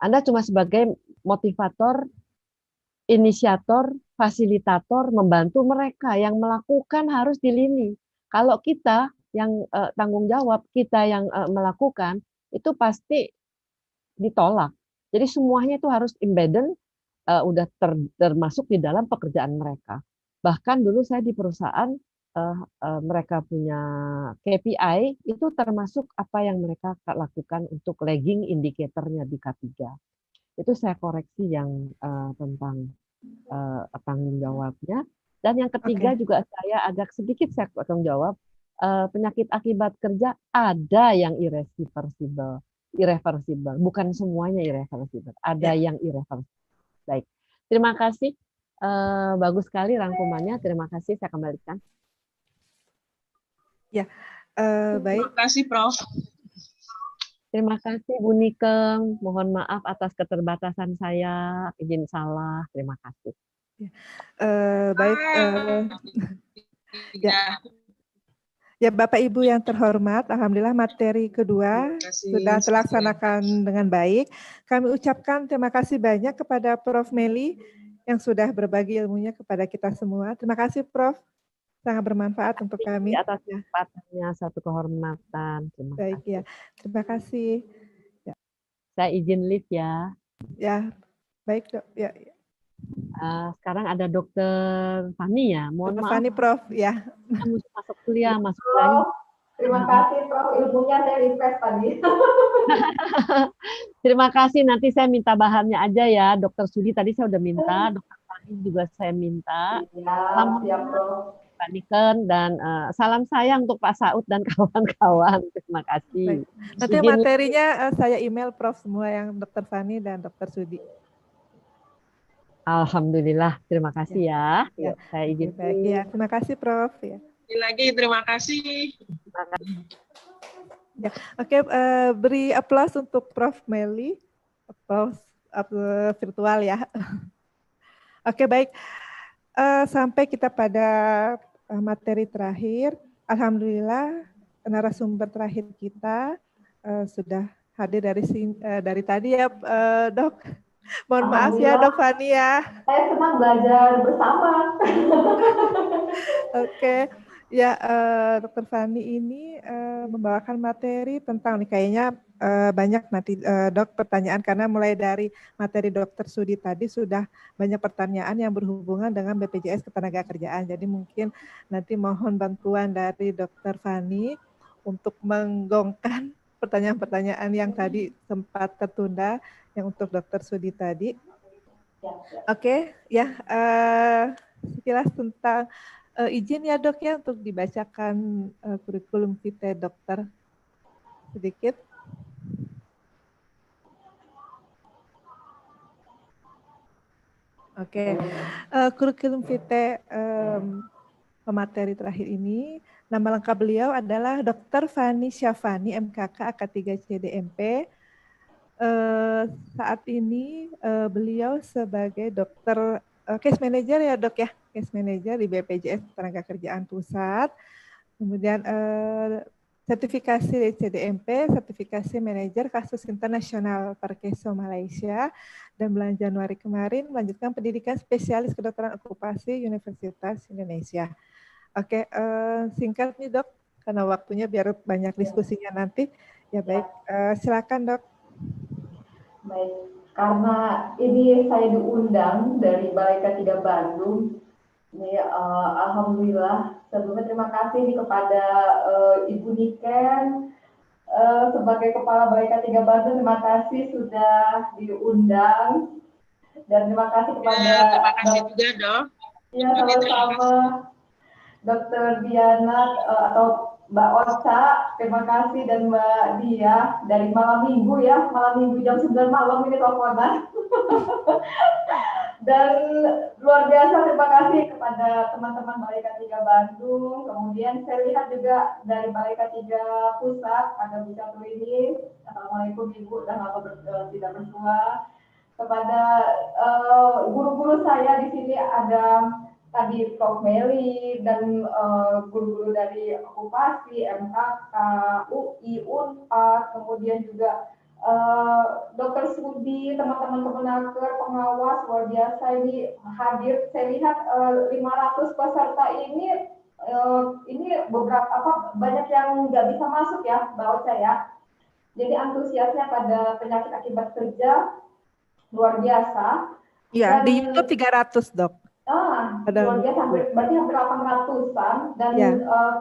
Anda cuma sebagai motivator, inisiator, fasilitator, membantu mereka yang melakukan harus di lini. Kalau kita yang tanggung jawab, kita yang melakukan, itu pasti ditolak. Jadi semuanya itu harus embedded, udah termasuk di dalam pekerjaan mereka. Bahkan dulu saya di perusahaan mereka punya KPI itu termasuk apa yang mereka lakukan untuk lagging indikatornya di K3. Itu saya koreksi yang tentang tanggung jawabnya. Dan yang ketiga juga saya agak sedikit saya tanggung jawab penyakit akibat kerja ada yang irreversible, bukan semuanya irreversible, ada yang irreversible. Baik, terima kasih. Bagus sekali rangkumannya. Terima kasih. Saya kembalikan. Ya, baik. Terima kasih, Prof. Terima kasih, Bu Nikem. Mohon maaf atas keterbatasan saya. Izin salah. Terima kasih. Baik. Ya, Bapak Ibu yang terhormat, alhamdulillah materi kedua sudah terlaksanakan dengan baik. Kami ucapkan terima kasih banyak kepada Prof. Meli yang sudah berbagi ilmunya kepada kita semua. Terima kasih, Prof. Sangat bermanfaat untuk kami. Atas kesempatannya, satu kehormatan. Terima baik, kasih. Ya. Terima kasih. Ya. Saya izin lift ya. Ya, baik dok. Ya. Sekarang ada Dokter Fani ya. Mohon maaf. Fani, Prof. Ya. Masuk kuliah, masuk kuliah. Terima kasih, Prof. Ilmunya saya request tadi. Terima kasih. Nanti saya minta bahannya aja ya. Dokter Sudi tadi saya udah minta. Dokter Fani juga saya minta. Siap, Prof. Pak Niken dan salam sayang untuk Pak Saud dan kawan-kawan. Terima kasih. Baik. Nanti materinya saya email Prof semua yang Dokter Fani dan Dokter Sudi. Alhamdulillah, terima kasih ya. Yuk, saya izin. Baik, ya, terima kasih Prof. Ya. Lagi terima kasih. Ya, oke, beri aplaus untuk Prof Meli, aplaus virtual ya. Oke, baik. Sampai kita pada materi terakhir. Alhamdulillah narasumber terakhir kita sudah hadir dari tadi ya, Dok. Mohon maaf ya, Dok Fani ya. Saya senang belajar bersama. Oke. Ya, Dokter Fani ini membawakan materi tentang nih kayaknya banyak nanti Dok pertanyaan karena mulai dari materi Dokter Sudi tadi sudah banyak pertanyaan yang berhubungan dengan BPJS Ketenagakerjaan. Jadi mungkin nanti mohon bantuan dari Dokter Fani untuk menggongkan pertanyaan-pertanyaan yang tadi sempat tertunda yang untuk Dokter Sudi tadi. Oke, ya sekilas tentang izin ya Dok ya untuk dibacakan kurikulum vitae dokter sedikit. Oke, kurikulum vitae pemateri terakhir ini, nama lengkap beliau adalah Dr. Fani Syafani, MKK, AK3 CDMP. Saat ini beliau sebagai dokter case manager ya Dok ya, case manager di BPJS Ketenagakerjaan Pusat. Kemudian sertifikasi dari CDMP, sertifikasi manajer kasus internasional Parkeso Malaysia, dan bulan Januari kemarin melanjutkan pendidikan spesialis kedokteran okupasi Universitas Indonesia. Oke, singkat nih Dok, karena waktunya biar banyak diskusinya nanti. Ya baik, silakan Dok. Baik, karena ini saya diundang dari Balai K3 Bandung. Ini alhamdulillah sebelumnya terima kasih nih kepada Ibu Niken sebagai Kepala Balai K3 Bandung, terima kasih sudah diundang dan terima kasih kepada terima kasih juga Dok. Ya sama-sama Dr. Diana atau Mbak Ocha, terima kasih, dan Mbak Dia dari malam minggu ya, malam minggu jam 9 malam ini teleponan. Dan luar biasa terima kasih kepada teman-teman Balai K3 Bandung. Kemudian saya lihat juga dari Balai K3 Pusat ada Bu Catu ini. Assalamualaikum Ibu, sudah lama tidak bersua. Kepada guru-guru saya di sini ada tadi Prof. Meli dan guru-guru dari okupasi, MKK, UI, UNPAD, kemudian juga Dr. Sudi studi, teman-teman kemenaker, pengawas luar biasa ini hadir. Saya lihat 500 peserta ini beberapa banyak yang nggak bisa masuk ya, Mbak Ocha ya. Jadi antusiasnya pada penyakit akibat kerja luar biasa. Ya, Dan, di YouTube 300 dok. Luar biasa, berarti hampir 800-an. Dan Ya.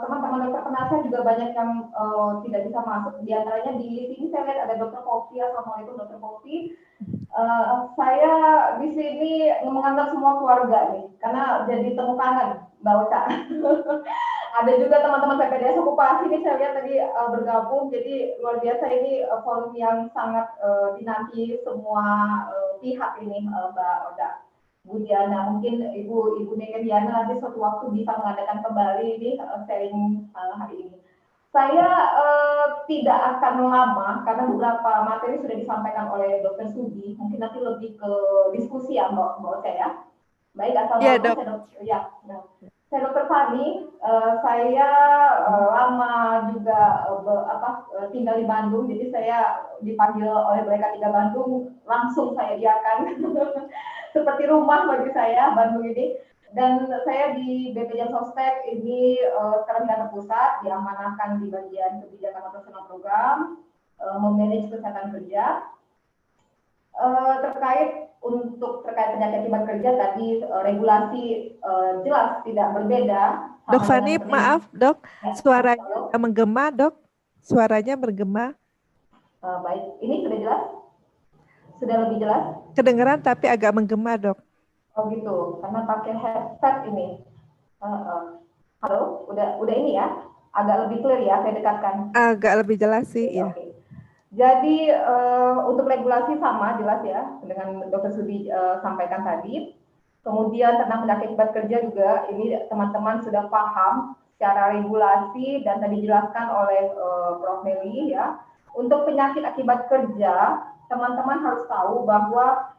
teman-teman dokter penasihat juga banyak yang tidak bisa masuk. Di antaranya di sini saya lihat ada dokter Kofi. Assalamualaikum dokter Kofi. Saya di sini menganggap semua keluarga nih, karena jadi temu kangen Mbak Ocha. Ada juga teman-teman PPDS okupasi ini saya lihat tadi bergabung, jadi luar biasa ini forum yang sangat dinanti semua pihak ini Mbak Oda. Bu Diana, mungkin Ibu Nega Diana nanti suatu waktu bisa mengadakan kembali ini sharing hari ini. Saya tidak akan lama karena beberapa materi sudah disampaikan oleh Dr. Sudi. Mungkin nanti lebih ke diskusi ya Mbak Ocha ya. Baik, assalamualaikum. Ya, saya Dr. Fani. Saya lama juga tinggal di Bandung, jadi saya dipanggil oleh Balai K3 Bandung, langsung saya iakan. Seperti rumah bagi saya Bandung ini. Dan saya di BP Jam Sostek ini sekarang di kantor pusat, diamanahkan di bagian kebijakan operasional program, memanage kesehatan kerja. Terkait penyakit akibat kerja tadi regulasi jelas tidak berbeda. Dok Fani, maaf dok, suaranya menggema dok, suaranya bergema. Baik, ini sudah jelas? Sudah lebih jelas? Kedengeran tapi agak menggema dok. Oh gitu, karena pakai headset ini. Halo, udah ini ya, agak lebih clear ya, saya dekatkan. Agak lebih jelas sih ya. Okay. Jadi untuk regulasi sama jelas ya, dengan Dr. Sudi sampaikan tadi. Kemudian tentang penyakit akibat kerja juga, ini teman-teman sudah paham secara regulasi dan tadi dijelaskan oleh Prof. Meli ya. Untuk penyakit akibat kerja, teman-teman harus tahu bahwa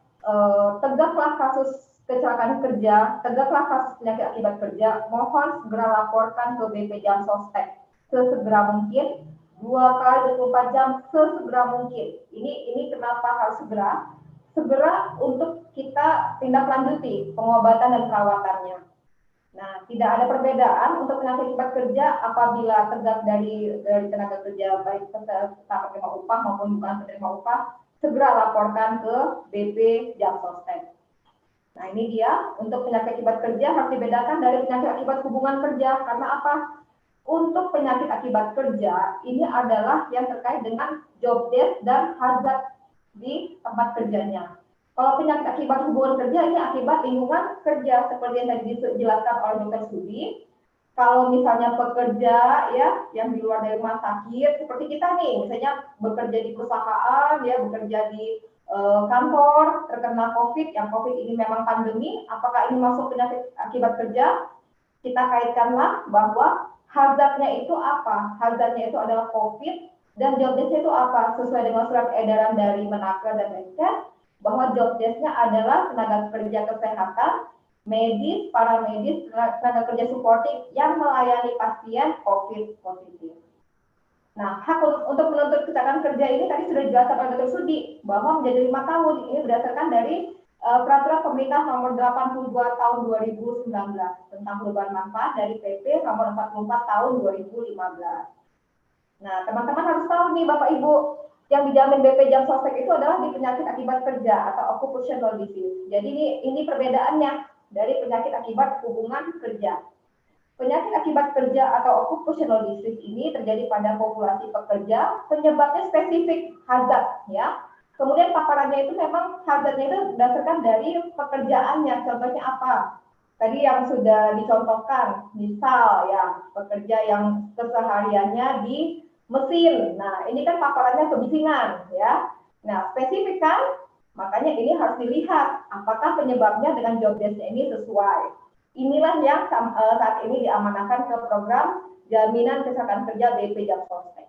tegaklah kasus kecelakaan kerja, tegaklah kasus penyakit akibat kerja, mohon segera laporkan ke BP Jam Sostek sesegera mungkin, 2 kali 24 jam sesegera mungkin. Ini kenapa harus segera? Segera untuk kita tindak lanjuti pengobatan dan perawatannya. Nah, tidak ada perbedaan untuk penyakit akibat kerja apabila tegak dari tenaga kerja baik peserta penerima upah maupun bukan penerima upah, segera laporkan ke BP Jam Sostek. Nah, ini dia, untuk penyakit akibat kerja harus dibedakan dari penyakit akibat hubungan kerja. Karena apa? Untuk penyakit akibat kerja, ini adalah yang terkait dengan job desk dan hazard di tempat kerjanya. Kalau penyakit akibat hubungan kerja, ini akibat lingkungan kerja, seperti yang tadi dijelaskan oleh Dr. Sudi. Kalau misalnya pekerja ya yang di luar dari rumah sakit, seperti kita nih, misalnya bekerja di perusahaan, ya bekerja di kantor, terkena COVID, yang COVID ini memang pandemi, apakah ini masuk penyakit akibat kerja? Kita kaitkanlah bahwa hazardnya itu apa? Hazardnya itu adalah COVID, dan job desk-nya itu apa? Sesuai dengan surat edaran dari Menaker dan Menkes, bahwa job desk-nya adalah tenaga kerja kesehatan, medis, paramedis, tenaga kerja supporting yang melayani pasien COVID positif. Nah, hak untuk menuntut kecelakaan kerja ini tadi sudah dijelaskan oleh Dr. Sudi bahwa menjadi 5 tahun. Ini berdasarkan dari Peraturan Pemerintah Nomor 82 Tahun 2019 tentang perubahan manfaat dari PP Nomor 44 Tahun 2015. Nah, teman-teman harus tahu nih Bapak Ibu, yang dijamin BP Jam Sostek itu adalah di penyakit akibat kerja atau occupational disease. Jadi ini perbedaannya dari penyakit akibat hubungan kerja. Penyakit akibat kerja atau occupational disease ini terjadi pada populasi pekerja, penyebabnya spesifik hazard ya. Kemudian paparannya itu memang hazardnya itu berdasarkan dari pekerjaannya. Contohnya apa? Tadi yang sudah dicontohkan, misal ya pekerja yang kesehariannya di mesin. Nah, ini kan paparannya kebisingan ya. Nah, spesifik kan? Makanya ini harus dilihat apakah penyebabnya dengan job desk-nya ini sesuai. Inilah yang saat ini diamanahkan ke program jaminan kesehatan kerja BP Jam Sostek.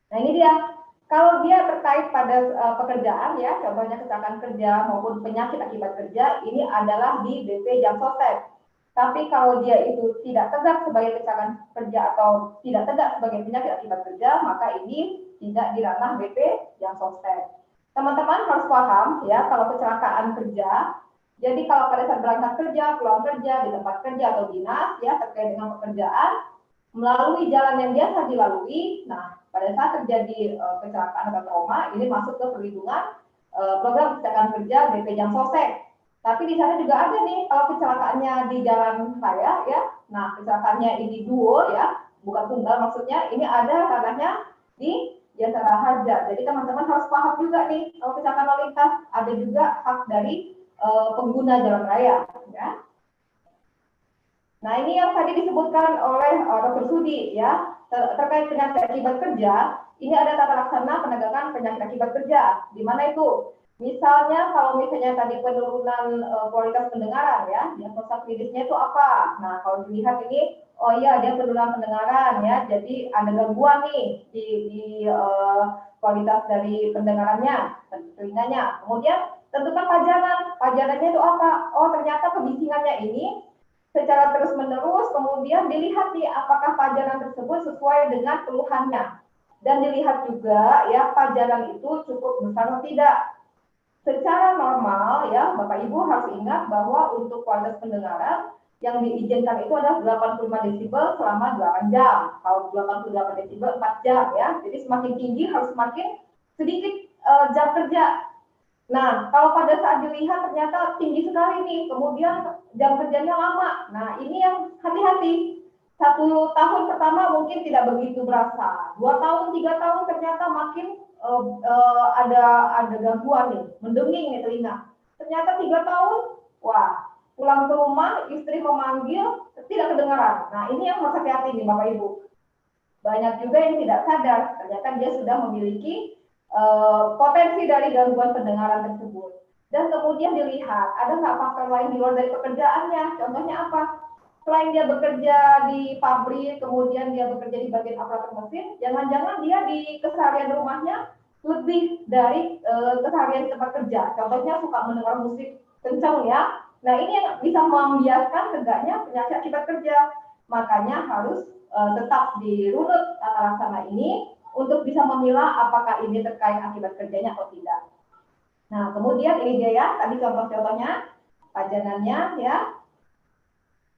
Nah, ini dia. Kalau dia terkait pada pekerjaan ya, contohnya kecelakaan kerja maupun penyakit akibat kerja, ini adalah di BP Jam Sostek. Tapi kalau dia itu tidak tegak sebagai kecelakaan kerja atau tidak tegak sebagai penyakit akibat kerja, maka ini tidak di ranah BP Jam Sostek. Teman-teman harus harus paham ya kalau kecelakaan kerja. Jadi kalau pada saat berangkat kerja, pulang kerja, di tempat kerja atau dinas ya terkait dengan pekerjaan, melalui jalan yang biasa dilalui, nah pada saat terjadi kecelakaan atau trauma, ini masuk ke perlindungan program kecelakaan kerja BP Jam Sosek. Tapi di sana juga ada nih kalau kecelakaannya di jalan raya ya, nah kecelakaannya ini duo ya, bukan tunggal maksudnya, ini ada ranahnya di jasa harja. Jadi teman-teman harus paham juga nih kalau kecelakaan lalu lintas ada juga hak dari pengguna jalan raya. Ya. Nah ini yang tadi disebutkan oleh Dr. Sudi ya terkait penyakit akibat kerja. Ini ada tata laksana penegakan penyakit akibat kerja. Di mana itu? Misalnya kalau misalnya tadi penurunan kualitas pendengaran ya, diagnosa klinisnya itu apa? Nah kalau dilihat ini, oh iya dia penurunan pendengaran ya, jadi ada gangguan nih di kualitas dari pendengarannya, telinganya. Kemudian tentukan pajanan, pajanannya itu apa? Oh ternyata kebisingannya ini secara terus menerus, kemudian dilihat nih apakah pajanan tersebut sesuai dengan keluhannya, dan dilihat juga ya pajanan itu cukup besar atau tidak. Secara normal ya Bapak Ibu harus ingat bahwa untuk kualitas pendengaran yang diizinkan itu adalah 85 desibel selama 8 jam. Kalau 88 desibel 4 jam ya. Jadi semakin tinggi harus semakin sedikit jam kerja. Nah, kalau pada saat dilihat ternyata tinggi sekali nih, kemudian jam kerjanya lama. Nah, ini yang hati-hati. 1 tahun pertama mungkin tidak begitu berasa. 2 tahun, 3 tahun ternyata makin ada gangguan nih, mendenging nih telinga. Ternyata 3 tahun, wah, pulang ke rumah, istri memanggil, tidak kedengaran. Nah, ini yang harus hati-hati nih Bapak Ibu. Banyak juga yang tidak sadar, ternyata dia sudah memiliki potensi dari gangguan pendengaran tersebut. Dan kemudian dilihat, ada nggak faktor lain di luar dari pekerjaannya? Contohnya apa? Selain dia bekerja di pabrik, kemudian dia bekerja di bagian aparatur mesin, jangan-jangan dia di keseharian rumahnya lebih dari keseharian di tempat kerja. Contohnya suka mendengar musik kencang ya. Nah ini yang bisa membiaskan tegaknya penyakit akibat kerja. Makanya harus tetap dirunut tata laksana ini untuk bisa memilah apakah ini terkait akibat kerjanya atau tidak. Nah kemudian ini dia ya, tadi contoh-contohnya, pajanannya ya.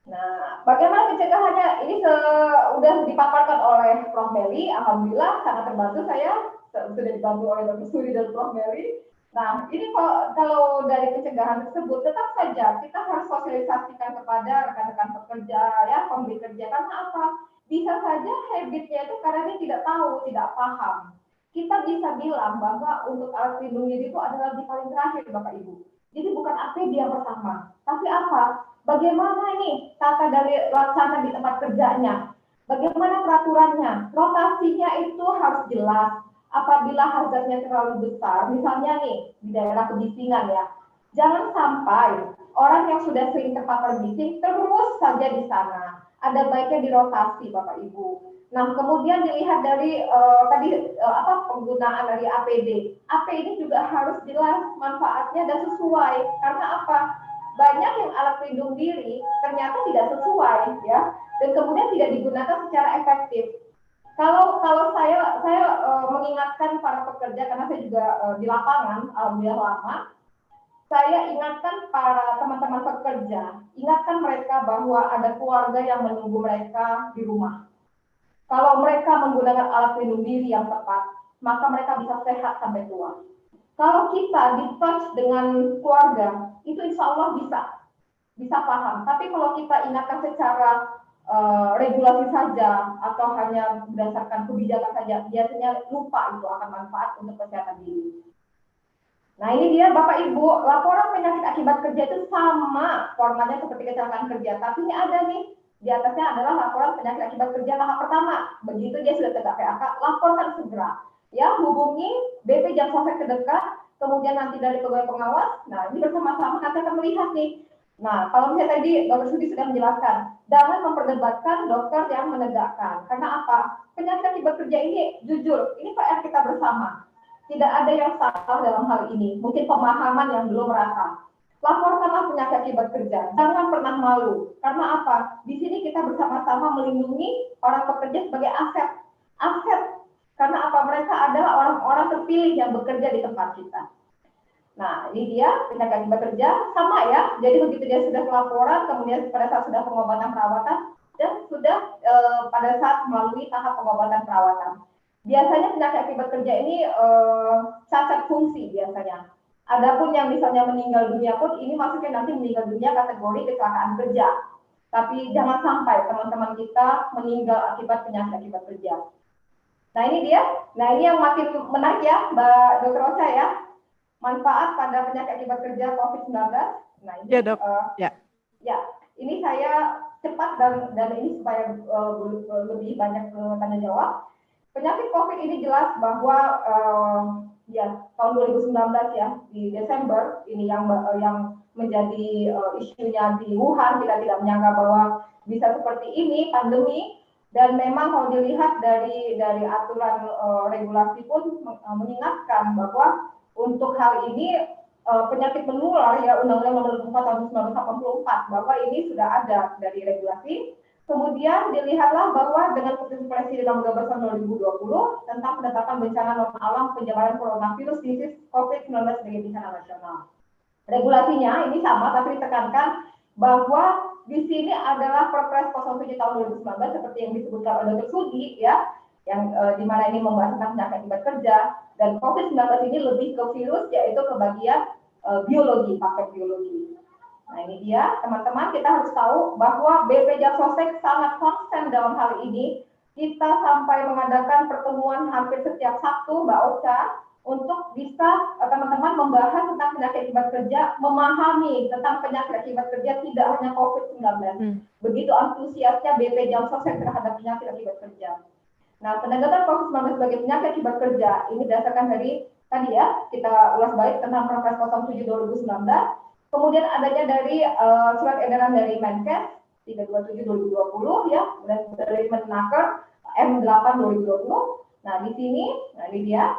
Nah, bagaimana pencegahannya? Ini sudah dipaparkan oleh Prof. Meli. Alhamdulillah sangat terbantu saya sudah dibantu oleh Dr. Suri dan Prof. Meli. Nah, ini kalau dari pencegahan tersebut tetap saja kita harus sosialisasikan kepada rekan-rekan pekerja ya, pemberi kerja. Karena apa? Bisa saja habitnya itu karena dia tidak tahu, tidak paham. Kita bisa bilang bahwa untuk alat pelindung diri itu adalah di paling terakhir, Bapak Ibu. Jadi bukan APD yang pertama, tapi apa? Bagaimana nih tata dari laksana di tempat kerjanya? Bagaimana peraturannya? Rotasinya itu harus jelas. Apabila hazardnya terlalu besar, misalnya nih di daerah kebisingan ya, jangan sampai orang yang sudah sering terpapar bising terus saja di sana. Ada baiknya dirotasi, Bapak Ibu. Nah, kemudian dilihat dari penggunaan dari APD. APD juga harus jelas manfaatnya dan sesuai. Karena apa? Banyak yang alat pelindung diri ternyata tidak sesuai ya, dan kemudian tidak digunakan secara efektif. Kalau saya mengingatkan para pekerja, karena saya juga di lapangan alhamdulillah lama, saya ingatkan para teman-teman pekerja, ingatkan mereka bahwa ada keluarga yang menunggu mereka di rumah. Kalau mereka menggunakan alat pelindung diri yang tepat, maka mereka bisa sehat sampai tua. Kalau kita di-touch dengan keluarga, itu insya Allah bisa paham. Tapi kalau kita ingatkan secara regulasi saja atau hanya berdasarkan kebijakan saja, biasanya lupa itu akan manfaat untuk kesehatan diri. Nah ini dia Bapak Ibu, laporan penyakit akibat kerja itu sama formatnya seperti kecelakaan kerja, tapi ini ada nih, di atasnya adalah laporan penyakit akibat kerja tahap pertama. Begitu dia sudah tegak PHK, laporkan segera. Ya, hubungi BP Jam Sosek terdekat, kemudian nanti dari pegawai pengawas. Nah, ini bersama-sama nanti akan melihat nih. Nah, kalau misalnya tadi Dr. Sudi sudah menjelaskan, jangan memperdebatkan dokter yang menegakkan. Karena apa? Penyakit akibat kerja ini, jujur, ini PR kita bersama. Tidak ada yang salah dalam hal ini. Mungkin pemahaman yang belum rata. Laporkanlah penyakit akibat kerja. Jangan pernah malu. Karena apa? Di sini kita bersama-sama melindungi para pekerja sebagai aset. Aset. Karena apa? Mereka adalah orang-orang terpilih yang bekerja di tempat kita. Nah, ini dia penyakit akibat kerja sama ya. Jadi begitu dia sudah pelaporan, kemudian pada saat sudah pengobatan perawatan, dan sudah pada saat melalui tahap pengobatan perawatan. Biasanya penyakit akibat kerja ini cacat fungsi biasanya. Adapun yang misalnya meninggal dunia pun ini maksudnya nanti meninggal dunia kategori kecelakaan kerja. Tapi jangan sampai teman-teman kita meninggal akibat penyakit akibat kerja. Nah ini dia. Nah ini yang makin menarik ya, Mbak Dr. Ocha ya. Manfaat pada penyakit akibat kerja COVID-19. Nah ini Ya dok. Ya, ini saya cepat dan ini supaya lebih banyak tanya jawab. Penyakit COVID ini jelas bahwa ya tahun 2019 ya di Desember ini yang menjadi isunya di Wuhan, kita tidak menyangka bahwa bisa seperti ini pandemi, dan memang kalau dilihat dari aturan regulasi pun mengingatkan bahwa untuk hal ini penyakit menular ya Undang-Undang Nomor 4 Tahun 1984 bahwa ini sudah ada dari regulasi. Kemudian dilihatlah bahwa dengan keputusan Presiden nomor 12 tahun 2020 tentang penetapan bencana non alam penyebaran coronavirus disease COVID-19 sebagai bencana nasional. Regulasinya ini sama, tapi ditekankan bahwa di sini adalah Perpres 07 tahun 2019 seperti yang disebutkan oleh Dr. Sudi ya, yang di mana ini membahas tentang penyakit akibat kerja, dan COVID-19 ini lebih ke virus, yaitu ke bagian biologi, paket biologi. Nah ini dia teman-teman, kita harus tahu bahwa BP Jamsostek sangat konsen dalam hal ini. Kita sampai mengadakan pertemuan hampir setiap Sabtu, Mbak Ocha, untuk bisa teman-teman membahas tentang penyakit akibat kerja, memahami tentang penyakit akibat kerja tidak hanya COVID-19. Begitu antusiasnya BP Jamsostek terhadap penyakit akibat kerja. Nah, penegakan COVID-19 sebagai penyakit akibat kerja ini berdasarkan dari tadi ya, kita ulas balik tentang Perpres 07 2019. Kemudian adanya dari surat edaran dari Menkes 327 2020 ya, dan dari Menaker M8 2020. Nah, di sini ini dia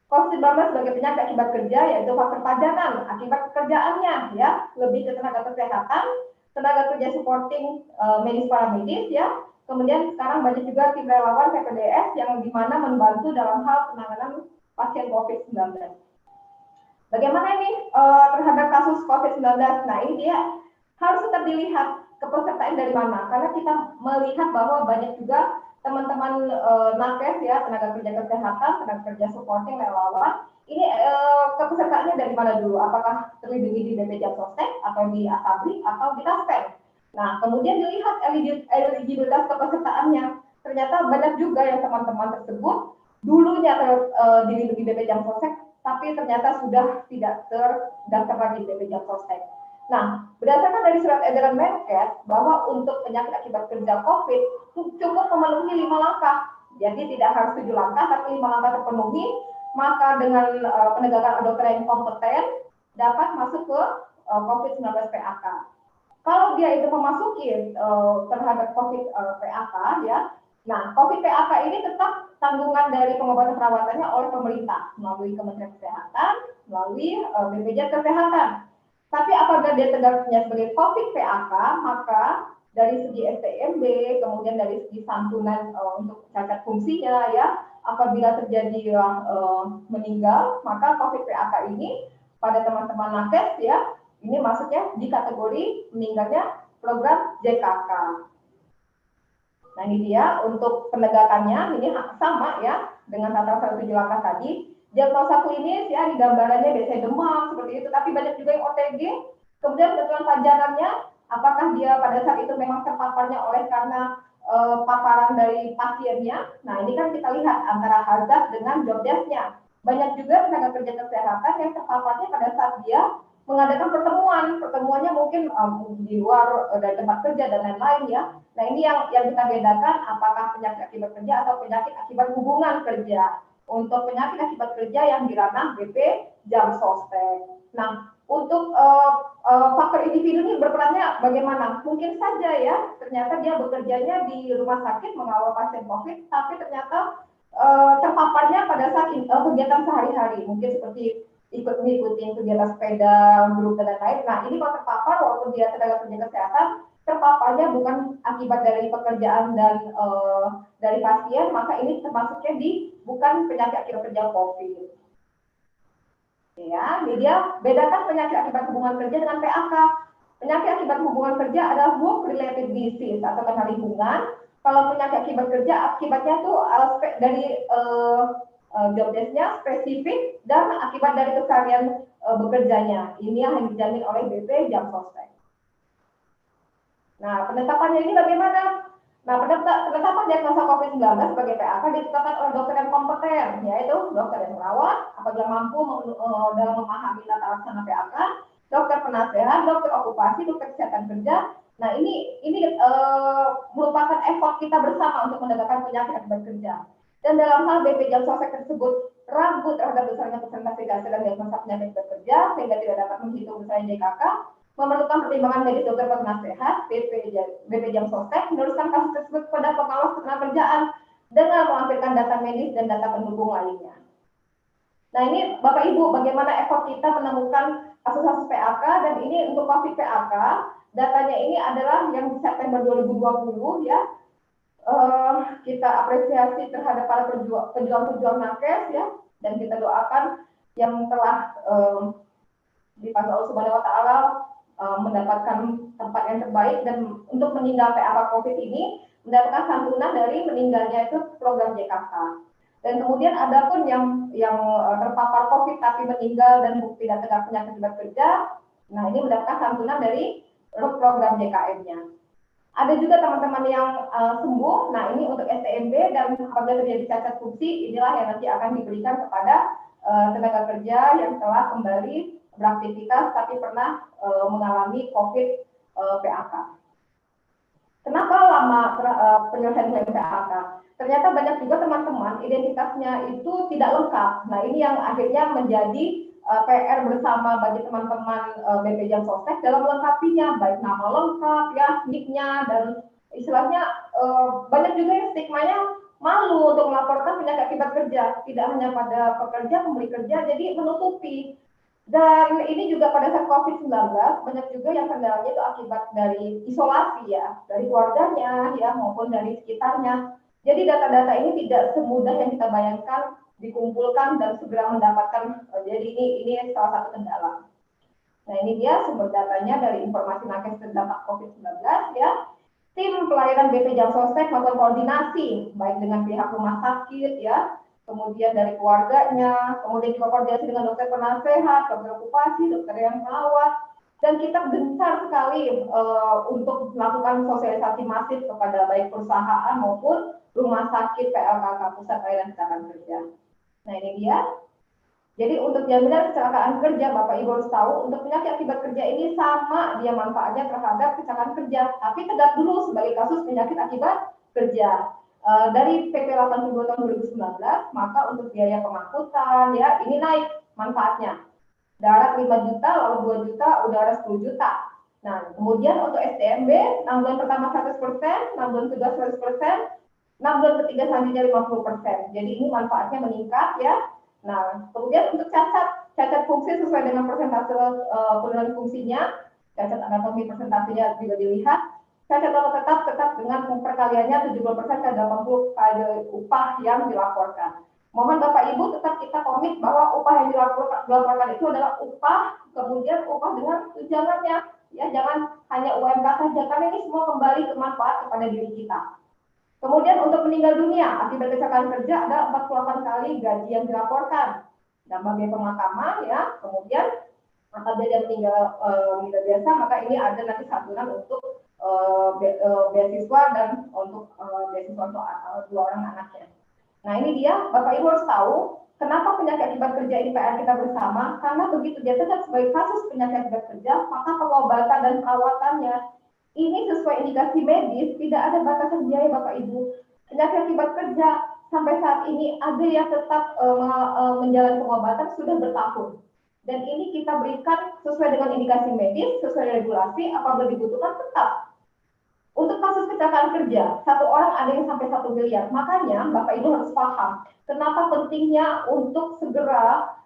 COVID-19 sebagai penyakit akibat kerja, yaitu faktor pajanan akibat pekerjaannya ya, lebih ke tenaga kesehatan, tenaga kerja supporting medis paramedis ya. Kemudian sekarang banyak juga tim relawan PPDS yang dimana membantu dalam hal penanganan pasien COVID-19. Bagaimana ini terhadap kasus COVID-19? Nah ini dia harus tetap dilihat kepesertaan dari mana, karena kita melihat bahwa banyak juga teman-teman nakes ya, tenaga kerja kesehatan, tenaga kerja supporting, relawan, ini kepesertaannya dari mana dulu? Apakah terlindungi di BP Jamsostek atau di Asabri atau di Taspen? Nah kemudian dilihat eligibilitas kepesertaannya. Ternyata banyak juga yang teman-teman tersebut dulunya dilindungi BP Jamsostek, tapi ternyata sudah tidak terdaftar lagi BP Jamsostek. Nah, berdasarkan dari surat edaran Menkes bahwa untuk penyakit akibat kerja COVID cukup memenuhi 5 langkah. Jadi tidak harus 7 langkah, tapi 5 langkah terpenuhi, maka dengan penegakan dokter yang kompeten dapat masuk ke COVID-19 PAK. Kalau dia itu memasuki terhadap COVID PAK ya, nah COVID PAK ini tetap tanggungan dari pengobatan perawatannya oleh pemerintah melalui Kementerian Kesehatan, melalui BPJS Kesehatan. Tapi apabila dia tegaknya sebagai COVID PAK, maka dari segi STMB, kemudian dari segi santunan untuk cacat fungsinya ya, apabila terjadi meninggal, maka COVID PAK ini pada teman-teman nakes ya, ini masuknya di kategori meninggalnya program JKK. Nah ini dia untuk penegakannya, ini sama ya dengan tata 107 langkah tadi. Diagnosaku ini ya di gambarannya biasanya demam seperti itu, tapi banyak juga yang OTG. Kemudian ketentuan pajanannya, apakah dia pada saat itu memang terpaparnya oleh karena paparan dari pasiennya. Nah ini kan kita lihat antara hazard dengan job desk-nya. Banyak juga tenaga kerja kesehatan yang terpaparnya pada saat dia mengadakan pertemuannya mungkin di luar dari tempat kerja dan lain-lain ya. Nah ini yang kita bedakan, apakah penyakit akibat kerja atau penyakit akibat hubungan kerja. Untuk penyakit akibat kerja yang di ranah BP Jamsostek. Nah, untuk faktor individu ini berperannya bagaimana? Mungkin saja ya, ternyata dia bekerjanya di rumah sakit mengawal pasien COVID, tapi ternyata terpaparnya pada saat kegiatan sehari-hari, mungkin seperti mengikuti kegiatan sepeda, grup dan lain-lain. Nah, ini kalau terpapar walaupun dia tenaga kerja kesehatan, terpaparnya bukan akibat dari pekerjaan dan dari pasien, maka ini termasuknya di bukan penyakit akibat kerja COVID. Ya, ini dia bedakan penyakit akibat hubungan kerja dengan PAK. Penyakit akibat hubungan kerja adalah work related disease atau kena lingkungan. Kalau penyakit akibat kerja, akibatnya tuh dari job desk-nya spesifik dan akibat dari keseharian bekerjanya. Ini yang dijamin oleh BP Jam Sostek. Nah, penetapannya ini bagaimana? Nah, penetapan diagnosa COVID-19 sebagai PAK ditetapkan oleh dokter yang kompeten, yaitu dokter yang merawat, apabila mampu dalam memahami tata laksana PAK, dokter penasehat, dokter okupasi, dokter kesehatan kerja. Nah, ini merupakan effort kita bersama untuk menegakkan penyakit akibat kerja. Dan dalam hal BP Jam Sostek tersebut ragu terhadap besarnya presentasi hasil dan diagnosa penyakit akibat kerja sehingga tidak dapat menghitung besarnya JKK, memerlukan pertimbangan medis dokter penasehat BP Jam Sostek meneruskan kasus tersebut kepada pengawas ketenagakerjaan dengan melampirkan data medis dan data pendukung lainnya. Nah, ini Bapak Ibu, bagaimana effort kita menemukan kasus-kasus PAK, dan ini untuk COVID PAK, datanya ini adalah yang di September 2020 ya. Kita apresiasi terhadap para pejuang-pejuang nakes ya, dan kita doakan yang telah dipanggil Allah Subhanahu wa Ta'ala mendapatkan tempat yang terbaik dan untuk meninggal PAK COVID ini mendapatkan santunan dari meninggalnya itu program JKK. Dan kemudian ada pun yang terpapar COVID tapi meninggal dan tidak tegak penyakit akibat kerja, nah ini mendapatkan santunan dari program JKM-nya. Ada juga teman-teman yang sembuh, nah ini untuk STMB dan apabila terjadi cacat fungsi, inilah yang nanti akan diberikan kepada tenaga kerja yang telah kembali beraktivitas tapi pernah mengalami COVID PAK. Kenapa lama penyelesaian klaim PAK? Ternyata banyak juga teman-teman identitasnya itu tidak lengkap. Nah, ini yang akhirnya menjadi PR bersama bagi teman-teman BP Jam Sostek dalam melengkapinya, baik nama lengkap, ya, NIK-nya, dan istilahnya banyak juga yang stigmanya malu untuk melaporkan penyakit akibat kerja, tidak hanya pada pekerja, pemberi kerja, jadi menutupi. Dan ini juga pada saat COVID-19 banyak juga yang kendalanya itu akibat dari isolasi ya, dari keluarganya ya maupun dari sekitarnya. Jadi data-data ini tidak semudah yang kita bayangkan dikumpulkan dan segera mendapatkan. Jadi ini salah satu kendala. Nah, ini dia sumber datanya dari informasi nakes terdampak COVID-19 ya. Tim pelayanan BP Jam Sostek melakukan koordinasi baik dengan pihak rumah sakit ya, kemudian dari keluarganya, kemudian juga koordinasi dengan dokter penasehat, dokter okupasi, dokter yang merawat, dan kita gencar sekali untuk melakukan sosialisasi masif kepada baik perusahaan maupun rumah sakit PLKK Pusat Layanan Kesehatan Kerja. Nah, ini dia. Jadi untuk jaminan kecelakaan kerja, Bapak Ibu harus tahu untuk penyakit akibat kerja ini sama dia manfaatnya terhadap kecelakaan kerja, tapi tegak dulu sebagai kasus penyakit akibat kerja. Dari PP 82 tahun 2019, maka untuk biaya pengangkutan ya ini naik manfaatnya. Darat 5 juta, lalu 2 juta, udara 10 juta. Nah, kemudian untuk STMB, 6 bulan pertama 100%, 6 bulan kedua 100%, 6 bulan ketiga selanjutnya 50%. Jadi ini manfaatnya meningkat ya. Nah, kemudian untuk cacat fungsi sesuai dengan persentase penurunan fungsinya, cacat anatomi persentasenya juga dilihat. Cacat lalu tetap dengan perkaliannya 70% ke 80 kali upah yang dilaporkan. Mohon Bapak Ibu tetap kita komit bahwa upah yang dilaporkan itu adalah upah, kemudian upah dengan tunjangannya. Ya, jangan hanya UMK saja, karena ini semua kembali bermanfaat kepada diri kita. Kemudian untuk meninggal dunia akibat kecelakaan kerja ada 48 kali gaji yang dilaporkan. Tambah biaya pemakaman ya, kemudian apabila dia meninggal biasa, maka ini ada nanti santunan untuk beasiswa dan untuk beasiswa untuk 2 orang anaknya. Nah, ini dia, Bapak Ibu harus tahu kenapa penyakit akibat kerja ini PR kita bersama, karena begitu dia tetap sebagai kasus penyakit akibat kerja, maka pengobatan dan perawatannya ini sesuai indikasi medis, tidak ada batasan biaya Bapak Ibu. Penyakit akibat kerja sampai saat ini ada yang tetap menjalani pengobatan sudah bertahun. Dan ini kita berikan sesuai dengan indikasi medis, sesuai regulasi, apabila dibutuhkan tetap. Untuk kasus kecelakaan kerja, 1 orang ada yang sampai 1 miliar. Makanya Bapak Ibu harus paham kenapa pentingnya untuk segera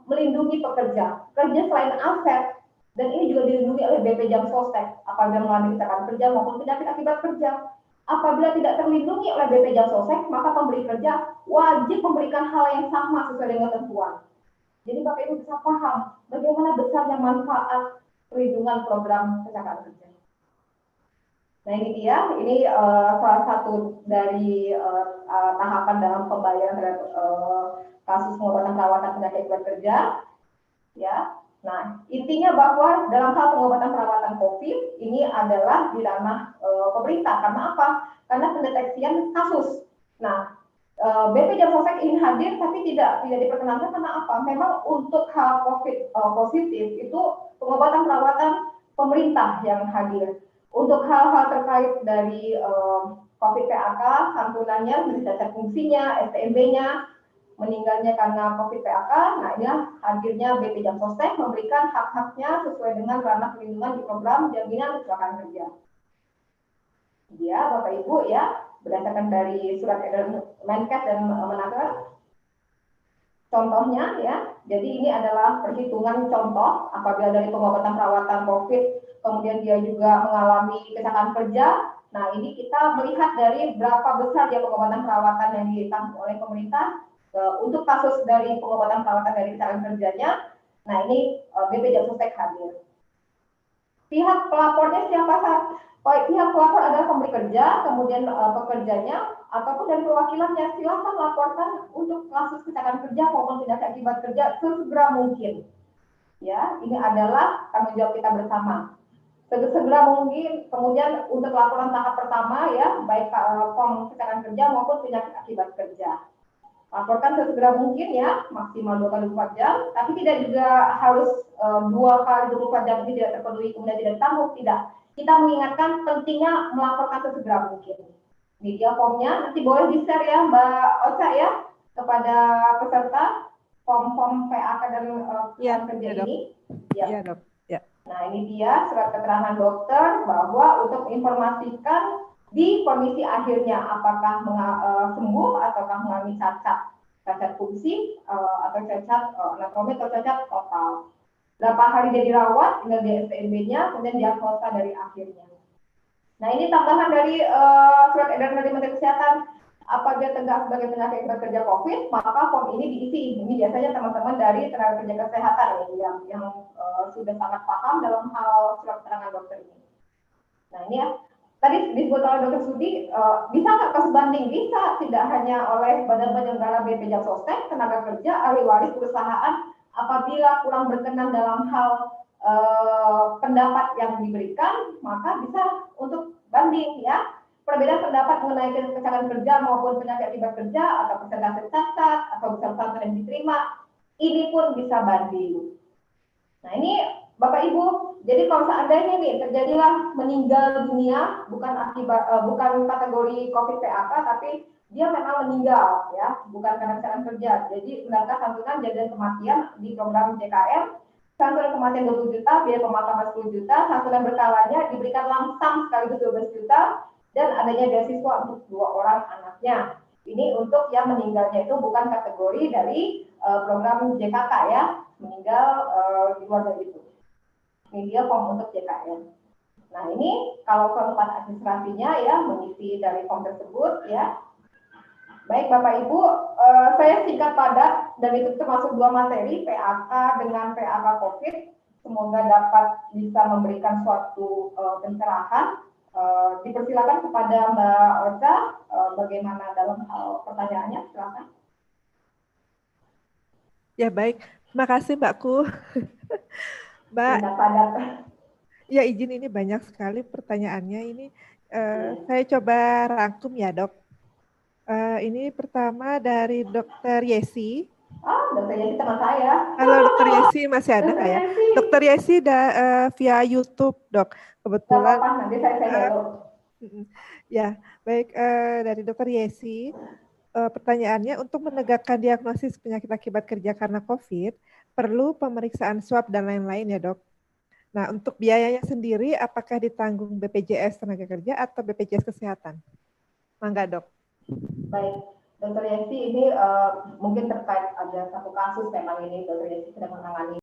melindungi pekerja. Kerja selain aset, dan ini juga dilindungi oleh BP Jam Sostek apabila mengalami kecelakaan kerja maupun penyakit akibat kerja. Apabila tidak terlindungi oleh BP Jam Sostek, maka pemberi kerja wajib memberikan hal yang sama sesuai dengan ketentuan. Jadi Bapak Ibu bisa paham bagaimana besarnya manfaat perlindungan program kecelakaan kerja. Nah ini dia, ini salah satu dari tahapan dalam pembayaran terhadap kasus pengobatan perawatan penyakit akibat kerja, ya. Nah intinya bahwa dalam hal pengobatan perawatan COVID ini adalah di ranah pemerintah. Karena apa? Karena pendeteksian kasus. Nah BP Jam Sostek ingin hadir tapi tidak diperkenankan karena apa? Memang untuk hal COVID positif itu pengobatan perawatan pemerintah yang hadir. Untuk hal-hal terkait dari COVID PAK, santunannya, cacat fungsinya, STMB-nya, meninggalnya karena COVID PAK, nah inilah hadirnya BP Jam Sostek memberikan hak-haknya sesuai dengan ranah perlindungan di program jaminan kecelakaan kerja. Ya, Bapak Ibu ya, berdasarkan dari surat edaran Menkes dan Menaker. Contohnya ya, jadi ini adalah perhitungan contoh apabila dari pengobatan perawatan COVID, kemudian dia juga mengalami kecelakaan kerja. Nah ini kita melihat dari berapa besar dia pengobatan perawatan yang ditanggung oleh pemerintah untuk kasus dari pengobatan perawatan dari kecelakaan kerjanya. Nah ini BP Jam Sostek hadir. Pihak pelapornya siapa? Pihak pelapor adalah pemberi kerja, kemudian pekerjanya, ataupun dari perwakilannya. Silakan laporkan untuk kasus kecelakaan kerja maupun tindak akibat kerja sesegera mungkin. Ya, ini adalah tanggung jawab kita bersama. Segera mungkin. Kemudian untuk laporan tahap pertama ya, baik form kecelakaan kerja maupun tindak akibat kerja. Laporkan sesegera mungkin ya, maksimal 2 kali 24 jam, tapi tidak juga harus 2 kali 24 jam ini tidak terpenuhi kemudian tidak ditanggung, tidak. Kita mengingatkan pentingnya melaporkan sesegera mungkin. Ini dia formnya, nanti boleh di-share ya Mbak Ocha ya, kepada peserta form-form PAK dan kerja ini. Iya dok. Ya. Nah ini dia surat keterangan dokter bahwa untuk menginformasikan di kondisi akhirnya apakah sembuh ataukah mengalami cacat fungsi atau cacat anatomi atau cacat total. Berapa hari dia dirawat, tinggal di STMB-nya, kemudian diagnosa dari akhirnya. Nah ini tambahan dari surat edaran dari Menteri Kesehatan. Apabila tegak sebagai penyakit akibat kerja COVID, maka form ini diisi. Ini biasanya teman-teman dari tenaga kerja kesehatan yang sudah sangat paham dalam hal surat keterangan dokter ini. Nah ini ya, tadi disebut oleh Dr. Sudi, bisa nggak kasus banding? Bisa, tidak hanya oleh Badan Penyelenggara BP Jam Sostek, tenaga kerja, ahli waris perusahaan, apabila kurang berkenan dalam hal pendapat yang diberikan, maka bisa untuk banding ya. Perbedaan pendapat mengenai kecelakaan kerja maupun penyakit akibat kerja atau persentase cacat atau besar santunan yang diterima, ini pun bisa banding. Nah ini Bapak Ibu, jadi kalau seandainya nih terjadilah meninggal dunia bukan bukan kategori COVID PAK, tapi dia memang meninggal ya, bukan karena kecelakaan kerja. Jadi mendapatkan santunan jaminan kematian di program JKM, santunan kematian 20 juta, biaya pemakaman 10 juta, santunan berkalanya diberikan langsung sekaligus 12 juta, dan adanya beasiswa untuk 2 orang anaknya. Ini untuk yang meninggalnya itu bukan kategori dari program JKK ya, meninggal di luar dari itu. Ini dia form untuk JKN. Nah ini kalau keempat administrasinya ya, mengisi dari form tersebut ya. Baik Bapak Ibu, saya singkat padat dan itu termasuk 2 materi, PAK dengan PAK COVID. Semoga dapat bisa memberikan suatu pencerahan. Dipersilakan kepada Mbak Ocha, bagaimana dalam hal pertanyaannya, silakan. Ya baik, terima kasih Mbakku. Mbak, ya izin ini banyak sekali pertanyaannya ini. Saya coba rangkum ya dok. Ini pertama dari Dr. Yesi. Dr. Yesi teman saya. Halo Dr. Yesi, masih ada nggak ya? Dr. Yesi via YouTube dok. Kebetulan. Nanti saya Ya, baik dari Dr. Yesi. Pertanyaannya, untuk menegakkan diagnosis penyakit akibat kerja karena COVID, perlu pemeriksaan swab dan lain-lain ya dok. Nah, untuk biayanya sendiri, apakah ditanggung BPJS Tenaga Kerja atau BPJS Kesehatan? Mangga dok. Baik, Dr. Yesi ini mungkin terkait ada satu kasus memang ini Dr. Yesi sedang menangani